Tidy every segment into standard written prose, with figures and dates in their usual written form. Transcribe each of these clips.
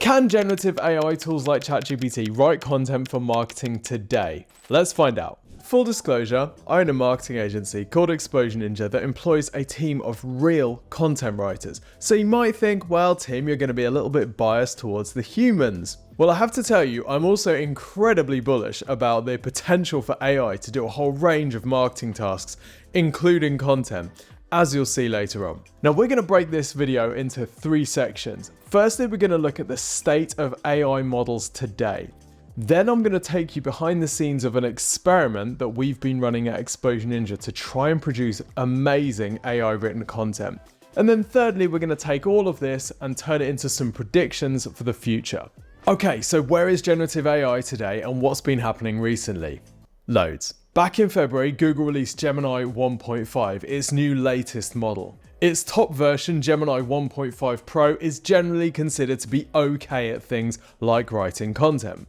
Can generative AI tools like ChatGPT write content for marketing today? Let's find out. Full disclosure, I own a marketing agency called Exposure Ninja that employs a team of real content writers. So you might think, well, Tim, you're going to be a little bit biased towards the humans. Well, I have to tell you, I'm also incredibly bullish about the potential for AI to do a whole range of marketing tasks, including content, as you'll see later on. Now, we're going to break this video into 3 sections. Firstly, we're going to look at the state of AI models today. Then I'm going to take you behind the scenes of an experiment that we've been running at Exposure Ninja to try and produce amazing AI written content. And then thirdly, we're going to take all of this and turn it into some predictions for the future. Okay, so where is generative AI today and what's been happening recently? Loads. Back in February, Google released Gemini 1.5, its new latest model. Its top version, Gemini 1.5 Pro, is generally considered to be okay at things like writing content.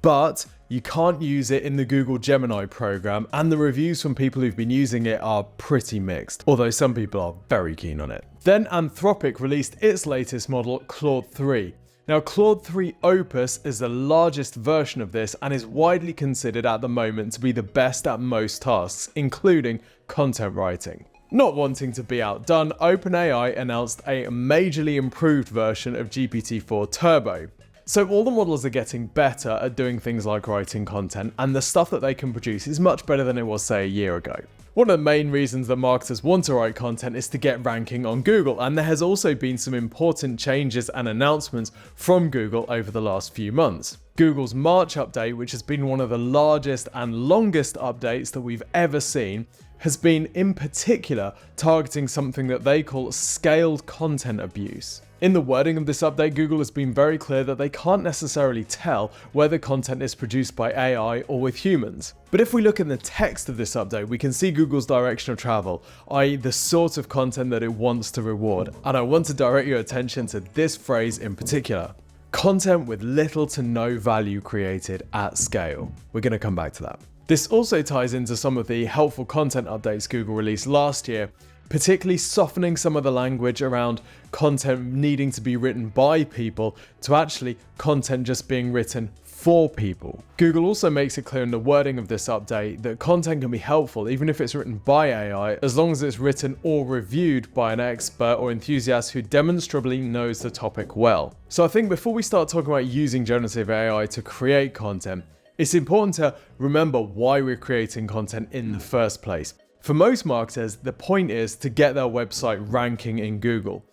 But you can't use it in the Google Gemini program, and the reviews from people who've been using it are pretty mixed, although some people are very keen on it. Then Anthropic released its latest model, Claude 3. Now, Claude 3 Opus is the largest version of this and is widely considered at the moment to be the best at most tasks, including content writing. Not wanting to be outdone, OpenAI announced a majorly improved version of GPT-4 Turbo. So all the models are getting better at doing things like writing content, and the stuff that they can produce is much better than it was, say, a year ago. One of the main reasons that marketers want to write content is to get ranking on Google, and there has also been some important changes and announcements from Google over the last few months. Google's March update, which has been one of the largest and longest updates that we've ever seen, has been in particular targeting something that they call scaled content abuse. In the wording of this update, Google has been very clear that they can't necessarily tell whether content is produced by AI or with humans. But if we look in the text of this update, we can see Google's direction of travel, i.e. the sort of content that it wants to reward. And I want to direct your attention to this phrase in particular: content with little to no value created at scale. We're going to come back to that. This also ties into some of the helpful content updates Google released last year, particularly softening some of the language around content needing to be written by people to actually content just being written for people. Google also makes it clear in the wording of this update that content can be helpful even if it's written by AI, as long as it's written or reviewed by an expert or enthusiast who demonstrably knows the topic well. So I think before we start talking about using generative AI to create content, it's important to remember why we're creating content in the first place. For most marketers, the point is to get their website ranking in Google.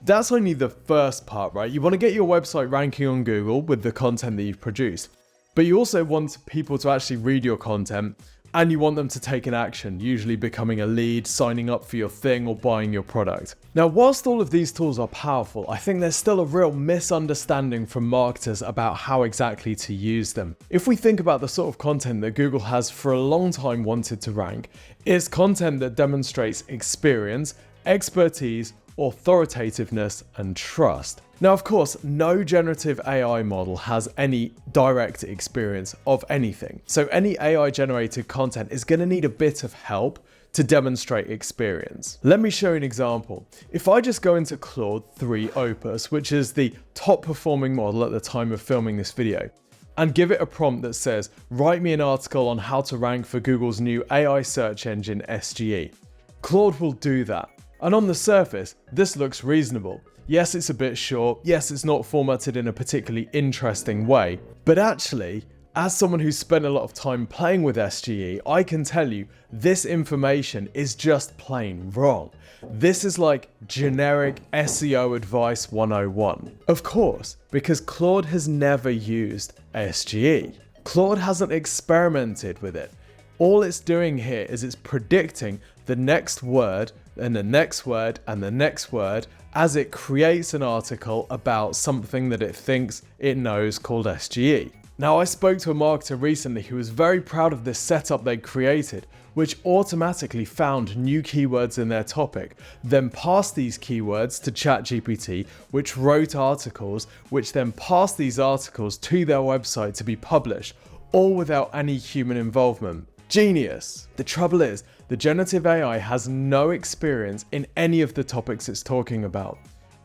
That's only the first part, right? You want to get your website ranking on Google with the content that you've produced. But you also want people to actually read your content, and you want them to take an action, usually becoming a lead, signing up for your thing, or buying your product. Now, whilst all of these tools are powerful, I think there's still a real misunderstanding from marketers about how exactly to use them. If we think about the sort of content that Google has for a long time wanted to rank, it's content that demonstrates experience, expertise, authoritativeness, and trust. Now, of course, no generative AI model has any direct experience of anything. So any AI generated content is going to need a bit of help to demonstrate experience. Let me show you an example. If I just go into Claude 3 Opus, which is the top performing model at the time of filming this video, and give it a prompt that says, write me an article on how to rank for Google's new AI search engine SGE. Claude will do that. And on the surface, this looks reasonable. Yes, it's a bit short. Yes, it's not formatted in a particularly interesting way. But actually, as someone who's spent a lot of time playing with SGE, I can tell you this information is just plain wrong. This is like generic SEO advice 101. Of course, because Claude has never used SGE. Claude hasn't experimented with it. All it's doing here is it's predicting the next word and the next word and the next word as it creates an article about something that it thinks it knows called SGE. Now, I spoke to a marketer recently who was very proud of this setup they created, which automatically found new keywords in their topic, then passed these keywords to ChatGPT, which wrote articles, which then passed these articles to their website to be published, all without any human involvement. Genius! The trouble is, the generative AI has no experience in any of the topics it's talking about.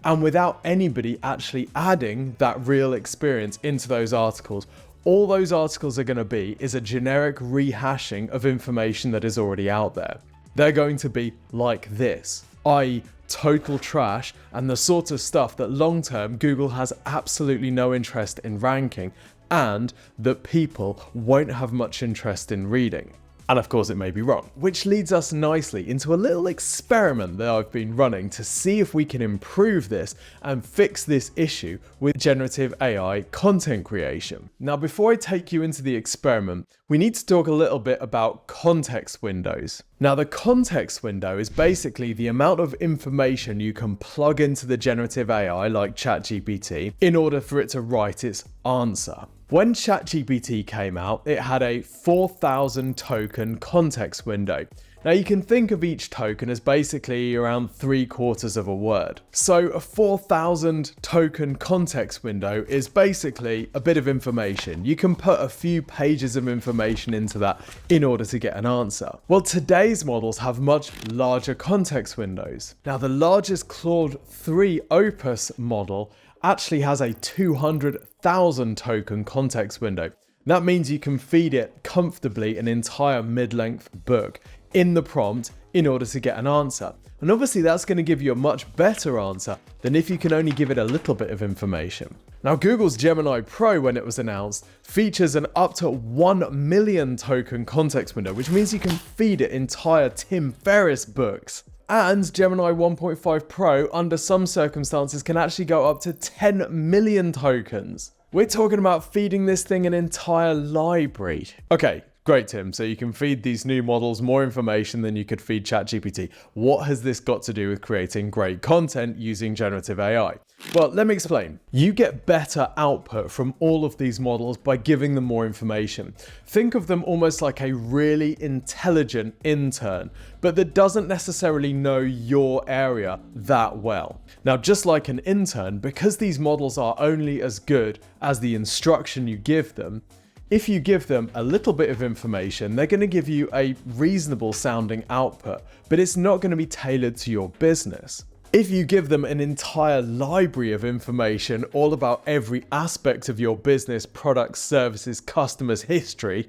and without anybody actually adding that real experience into those articles. All those articles are going to be is a generic rehashing of information that is already out there. They're going to be like this, i.e. total trash and the sort of stuff that long-term Google has absolutely no interest in ranking and that people won't have much interest in reading. And of course it may be wrong, which leads us nicely into a little experiment that I've been running to see if we can improve this and fix this issue with generative AI content creation. Now, before I take you into the experiment, we need to talk a little bit about context windows. Now, the context window is basically the amount of information you can plug into the generative AI like ChatGPT in order for it to write its answer. When ChatGPT came out, it had a 4,000 token context window. Now you can think of each token as basically around 3/4 of a word. So a 4,000 token context window is basically a bit of information. You can put a few pages of information into that in order to get an answer. Well, today's models have much larger context windows. Now the largest Claude 3 Opus model actually has a 200,000 token context window. That means you can feed it comfortably an entire mid-length book in the prompt in order to get an answer. And obviously that's going to give you a much better answer than if you can only give it a little bit of information. Now Google's Gemini Pro, when it was announced, features an up to 1 million token context window, which means you can feed it entire Tim Ferriss books. And Gemini 1.5 Pro, under some circumstances, can actually go up to 10 million tokens. We're talking about feeding this thing an entire library. Okay, great, Tim. So you can feed these new models more information than you could feed ChatGPT. What has this got to do with creating great content using generative AI? Well, let me explain. You get better output from all of these models by giving them more information. Think of them almost like a really intelligent intern, but that doesn't necessarily know your area that well. Now, just like an intern, because these models are only as good as the instruction you give them, if you give them a little bit of information, they're going to give you a reasonable sounding output, but it's not going to be tailored to your business. If you give them an entire library of information all about every aspect of your business, products, services, customers' history,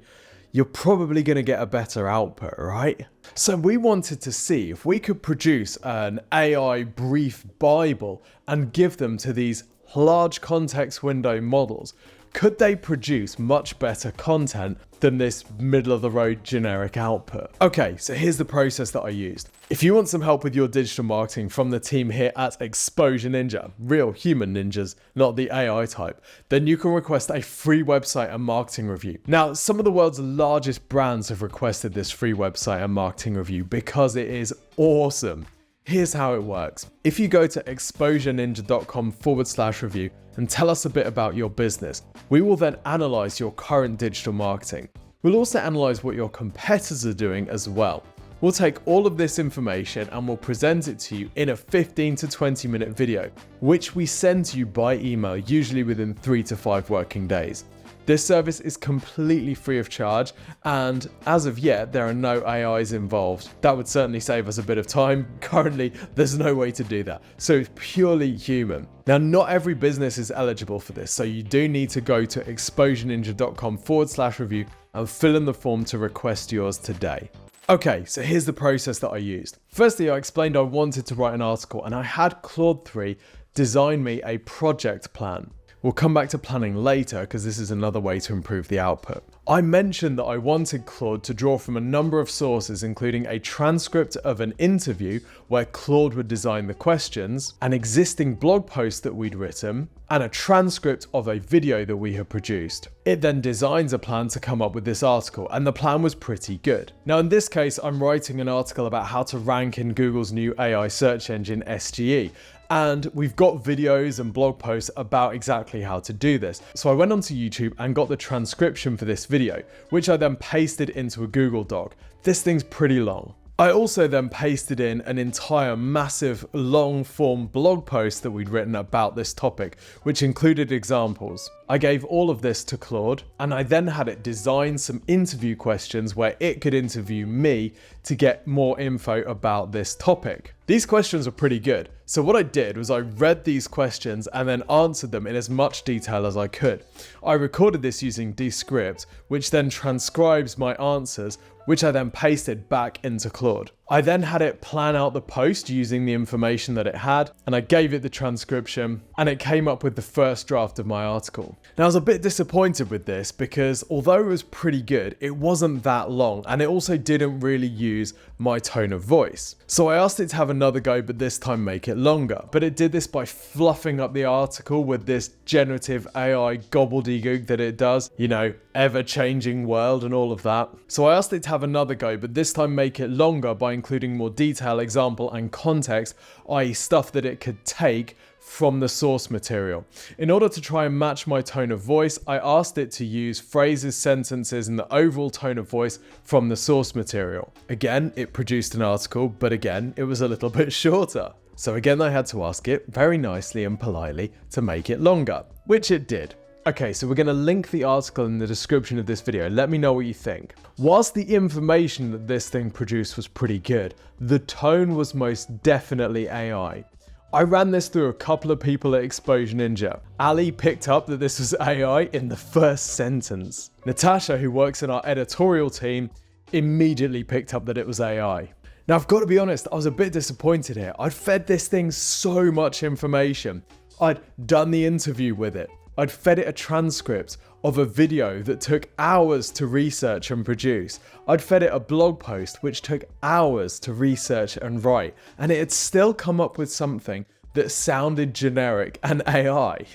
you're probably going to get a better output, right? So we wanted to see if we could produce an AI brief Bible and give them to these large context window models. Could they produce much better content than this middle-of-the-road generic output? Okay, so here's the process that I used. If you want some help with your digital marketing from the team here at Exposure Ninja, real human ninjas, not the AI type, then you can request a free website and marketing review. Now, some of the world's largest brands have requested this free website and marketing review because it is awesome. Here's how it works. If you go to exposureninja.com/review and tell us a bit about your business, we will then analyze your current digital marketing. We'll also analyze what your competitors are doing as well. We'll take all of this information and we'll present it to you in a 15 to 20 minute video, which we send to you by email, usually within 3 to 5 working days. This service is completely free of charge, and as of yet, there are no AIs involved. That would certainly save us a bit of time. Currently, there's no way to do that. So it's purely human. Now, not every business is eligible for this, so you do need to go to exposureninja.com/review and fill in the form to request yours today. Okay, so here's the process that I used. Firstly, I explained I wanted to write an article, and I had Claude 3 design me a project plan. We'll come back to planning later because this is another way to improve the output. I mentioned that I wanted Claude to draw from a number of sources, including a transcript of an interview where Claude would design the questions, an existing blog post that we'd written, and a transcript of a video that we had produced. It then designs a plan to come up with this article, and the plan was pretty good. Now in this case, I'm writing an article about how to rank in Google's new AI search engine, SGE. And we've got videos and blog posts about exactly how to do this. So I went onto YouTube and got the transcription for this video, which I then pasted into a Google Doc. This thing's pretty long. I also then pasted in an entire massive long form blog post that we'd written about this topic, which included examples. I gave all of this to Claude, and I then had it design some interview questions where it could interview me to get more info about this topic. These questions are pretty good. So what I did was I read these questions and then answered them in as much detail as I could. I recorded this using Descript, which then transcribes my answers, which I then pasted back into Claude. I then had it plan out the post using the information that it had, and I gave it the transcription, and it came up with the first draft of my article. Now, I was a bit disappointed with this because although it was pretty good, it wasn't that long, and it also didn't really use my tone of voice. So I asked it to have another go, but this time make it longer. But it did this by fluffing up the article with this generative AI gobbledygook that it does, you know, ever-changing world and all of that. So I asked it to have another go, but this time make it longer by including more detail, example, and context, i.e. stuff that it could take from the source material. In order to try and match my tone of voice, I asked it to use phrases, sentences, and the overall tone of voice from the source material. Again, it produced an article, but again, it was a little bit shorter. So again, I had to ask it very nicely and politely to make it longer, which it did. Okay, so we're going to link the article in the description of this video. Let me know what you think. Whilst the information that this thing produced was pretty good, the tone was most definitely AI. I ran this through a couple of people at Exposure Ninja. Ali picked up that this was AI in the first sentence. Natasha, who works in our editorial team, immediately picked up that it was AI. Now, I've got to be honest, I was a bit disappointed here. I'd fed this thing so much information. I'd done the interview with it. I'd fed it a transcript of a video that took hours to research and produce. I'd fed it a blog post which took hours to research and write, and it had still come up with something that sounded generic and AI.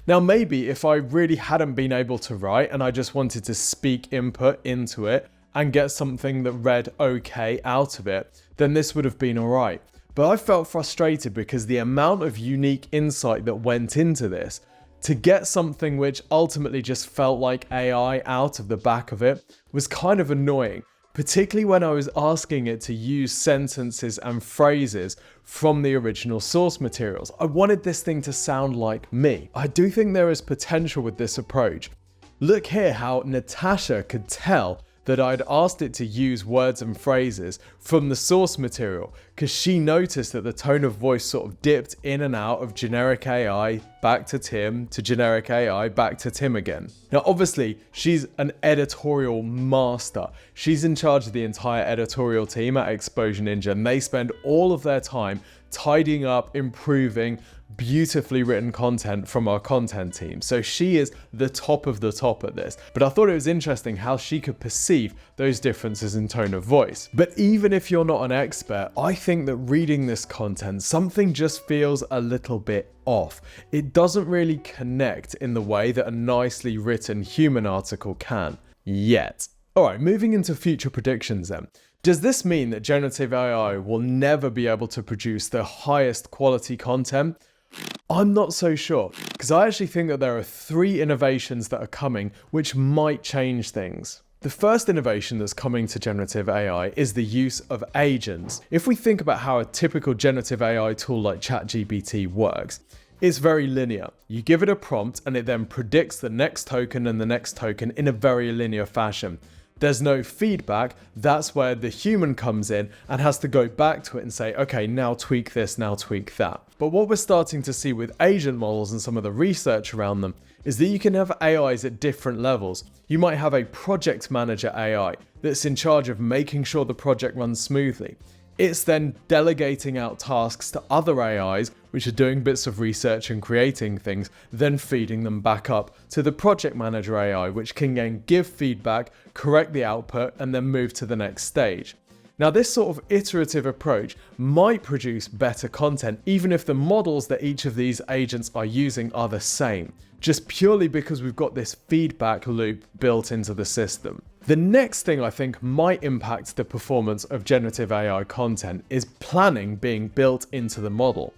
Now maybe if I really hadn't been able to write and I just wanted to speak input into it and get something that read okay out of it, then this would have been alright. But I felt frustrated because the amount of unique insight that went into this, to get something which ultimately just felt like AI out of the back of it was kind of annoying, particularly when I was asking it to use sentences and phrases from the original source materials. I wanted this thing to sound like me. I do think there is potential with this approach. Look here how Natasha could tell that I'd asked it to use words and phrases from the source material because she noticed that the tone of voice sort of dipped in and out of generic AI back to Tim to generic AI back to Tim again. Now obviously she's an editorial master. She's in charge of the entire editorial team at Exposure Ninja, and they spend all of their time tidying up, improving beautifully written content from our content team. So she is the top of the top at this. But I thought it was interesting how she could perceive those differences in tone of voice. But even if you're not an expert, I think that reading this content, something just feels a little bit off. It doesn't really connect in the way that a nicely written human article can, yet. Alright, moving into future predictions then. Does this mean that generative AI will never be able to produce the highest quality content? I'm not so sure, because I actually think that there are 3 innovations that are coming which might change things. The first innovation that's coming to generative AI is the use of agents. If we think about how a typical generative AI tool like ChatGPT works, it's very linear. You give it a prompt and it then predicts the next token and the next token in a very linear fashion. There's no feedback. That's where the human comes in and has to go back to it and say, okay, now tweak this, now tweak that. But what we're starting to see with agent models and some of the research around them is that you can have AIs at different levels. You might have a project manager AI that's in charge of making sure the project runs smoothly. It's then delegating out tasks to other AIs, which are doing bits of research and creating things, then feeding them back up to the project manager AI, which can then give feedback, correct the output, and then move to the next stage. Now, this sort of iterative approach might produce better content, even if the models that each of these agents are using are the same, just purely because we've got this feedback loop built into the system. The next thing I think might impact the performance of generative AI content is planning being built into the model.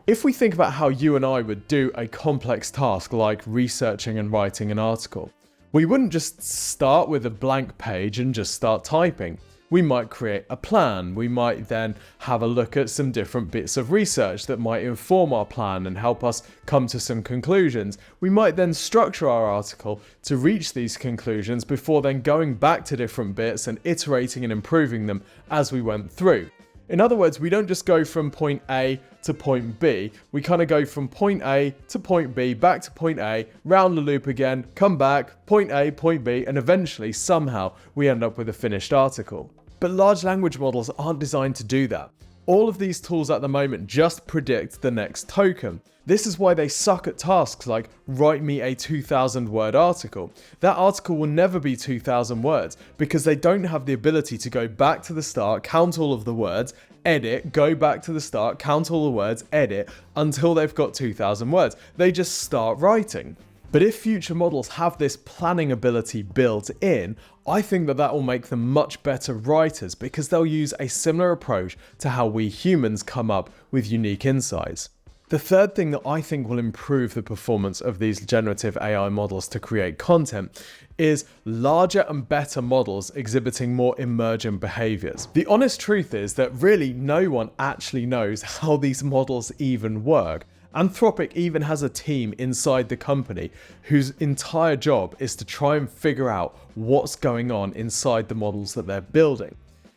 If we think about how you and I would do a complex task like researching and writing an article, we wouldn't just start with a blank page and just start typing. We might create a plan. We might then have a look at some different bits of research that might inform our plan and help us come to some conclusions. We might then structure our article to reach these conclusions before then going back to different bits and iterating and improving them as we went through. In other words, we don't just go from point A to point B. We kind of go from point A to point B, back to point A, round the loop again, come back, point A, point B, and eventually, somehow, we end up with a finished article. But large language models aren't designed to do that. All of these tools at the moment just predict the next token. This is why they suck at tasks like write me a 2,000 word article. That article will never be 2,000 words because they don't have the ability to go back to the start, count all of the words, edit, go back to the start, count all the words, edit, until they've got 2,000 words. They just start writing. But if future models have this planning ability built in, I think that will make them much better writers because they'll use a similar approach to how we humans come up with unique insights. The third thing that I think will improve the performance of these generative AI models to create content is larger and better models exhibiting more emergent behaviors. The honest truth is that really no one actually knows how these models even work. Anthropic even has a team inside the company whose entire job is to try and figure out what's going on inside the models that they're building.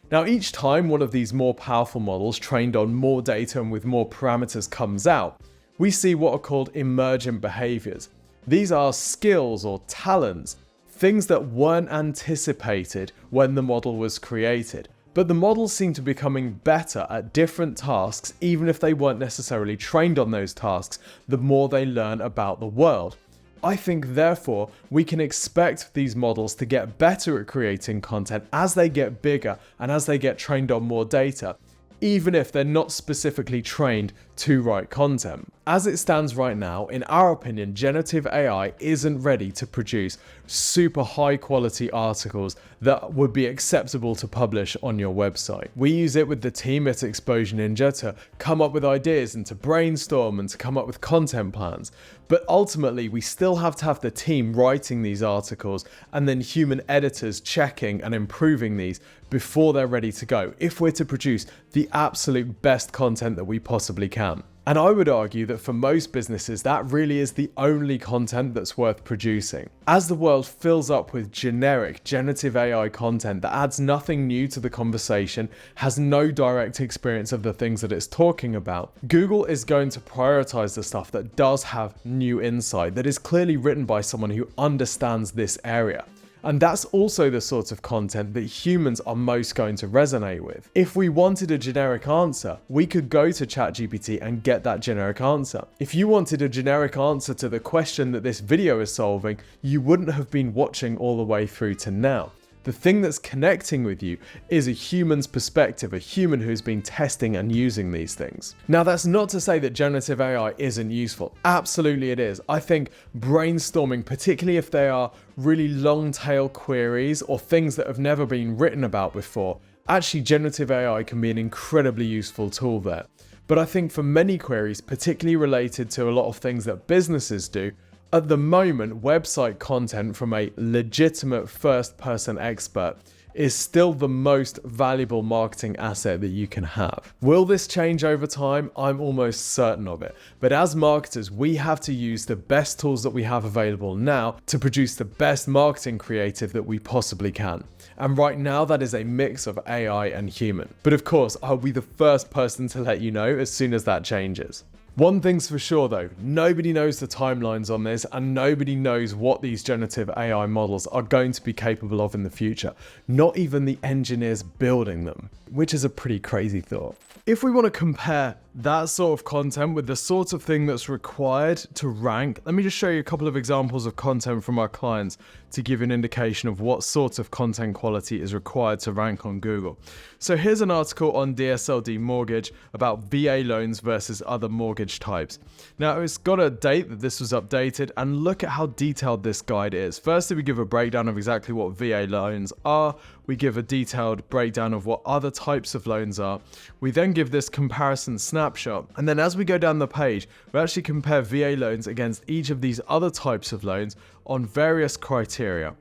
Now, each time one of these more powerful models trained on more data and with more parameters comes out, we see what are called emergent behaviors. These are skills or talents, things that weren't anticipated when the model was created. But the models seem to be becoming better at different tasks, even if they weren't necessarily trained on those tasks, the more they learn about the world. I think, therefore, we can expect these models to get better at creating content as they get bigger and as they get trained on more data, even if they're not specifically trained to write content. As it stands right now, in our opinion, generative AI isn't ready to produce super high quality articles that would be acceptable to publish on your website. We use it with the team at Exposure Ninja to come up with ideas and to brainstorm and to come up with content plans. But ultimately, we still have to have the team writing these articles and then human editors checking and improving these before they're ready to go, if we're to produce the absolute best content that we possibly can. And I would argue that for most businesses, that really is the only content that's worth producing. As the world fills up with generic generative AI content that adds nothing new to the conversation, has no direct experience of the things that it's talking about, Google is going to prioritize the stuff that does have new insight, that is clearly written by someone who understands this area. And that's also the sort of content that humans are most going to resonate with. If we wanted a generic answer, we could go to ChatGPT and get that generic answer. If you wanted a generic answer to the question that this video is solving, you wouldn't have been watching all the way through to now. The thing that's connecting with you is a human's perspective, a human who's been testing and using these things. Now, that's not to say that generative AI isn't useful. Absolutely it is. I think brainstorming, particularly if they are really long tail queries or things that have never been written about before, actually generative AI can be an incredibly useful tool there. But I think for many queries, particularly related to a lot of things that businesses do, at the moment, website content from a legitimate first-person expert is still the most valuable marketing asset that you can have. Will this change over time? I'm almost certain of it. But as marketers, we have to use the best tools that we have available now to produce the best marketing creative that we possibly can. And right now, that is a mix of AI and human. But of course, I'll be the first person to let you know as soon as that changes. One thing's for sure though, nobody knows the timelines on this and nobody knows what these generative AI models are going to be capable of in the future. Not even the engineers building them, which is a pretty crazy thought. If we want to compare that sort of content with the sort of thing that's required to rank, let me just show you a couple of examples of content from our clients to give you an indication of what sort of content quality is required to rank on Google. So here's an article on DSLD mortgage about VA loans versus other mortgage types. Now it's got a date that this was updated, and look at how detailed this guide is. Firstly, we give a breakdown of exactly what VA loans are. We give a detailed breakdown of what other types of loans are. We then give this comparison snapshot. And then as we go down the page, we actually compare VA loans against each of these other types of loans on various criteria.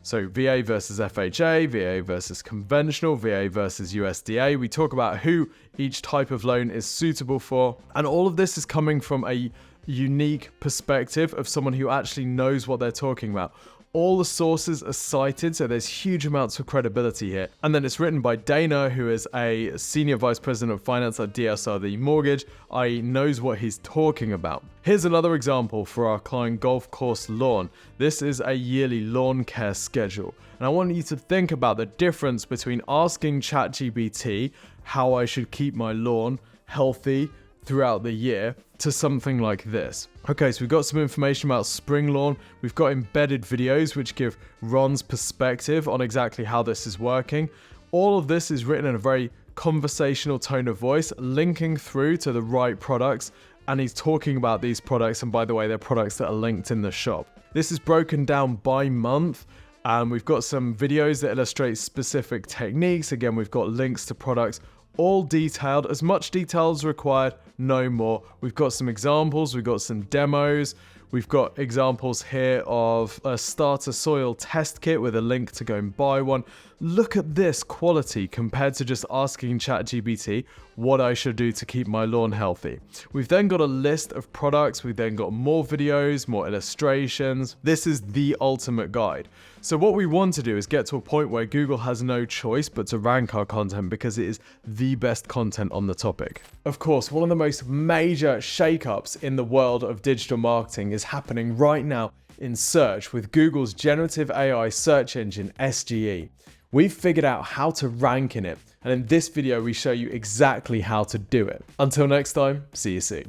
So VA versus FHA, VA versus conventional, VA versus USDA. We talk about who each type of loan is suitable for. And all of this is coming from a unique perspective of someone who actually knows what they're talking about. All the sources are cited, so there's huge amounts of credibility here. And then it's written by Dana, who is a senior vice president of finance at DSR Mortgage, i.e. knows what he's talking about. Here's another example for our client golf course lawn. This is a yearly lawn care schedule. And I want you to think about the difference between asking ChatGPT how I should keep my lawn healthy throughout the year to something like this. Okay, so we've got some information about spring lawn. We've got embedded videos which give Ron's perspective on exactly how this is working. All of this is written in a very conversational tone of voice, linking through to the right products, and he's talking about these products, and by the way, they're products that are linked in the shop. This is broken down by month. We've got some videos that illustrate specific techniques. Again, we've got links to products, all detailed, as much detail as required, no more. We've got some examples, we've got some demos, we've got examples here of a starter soil test kit with a link to go and buy one. Look at this quality compared to just asking ChatGPT what I should do to keep my lawn healthy. We've then got a list of products, we've then got more videos, more illustrations. This is the ultimate guide. So what we want to do is get to a point where Google has no choice but to rank our content because it is the best content on the topic. Of course, one of the most major shakeups in the world of digital marketing is happening right now in search with Google's generative AI search engine, SGE. We've figured out how to rank in it, and in this video we show you exactly how to do it. Until next time, see you soon.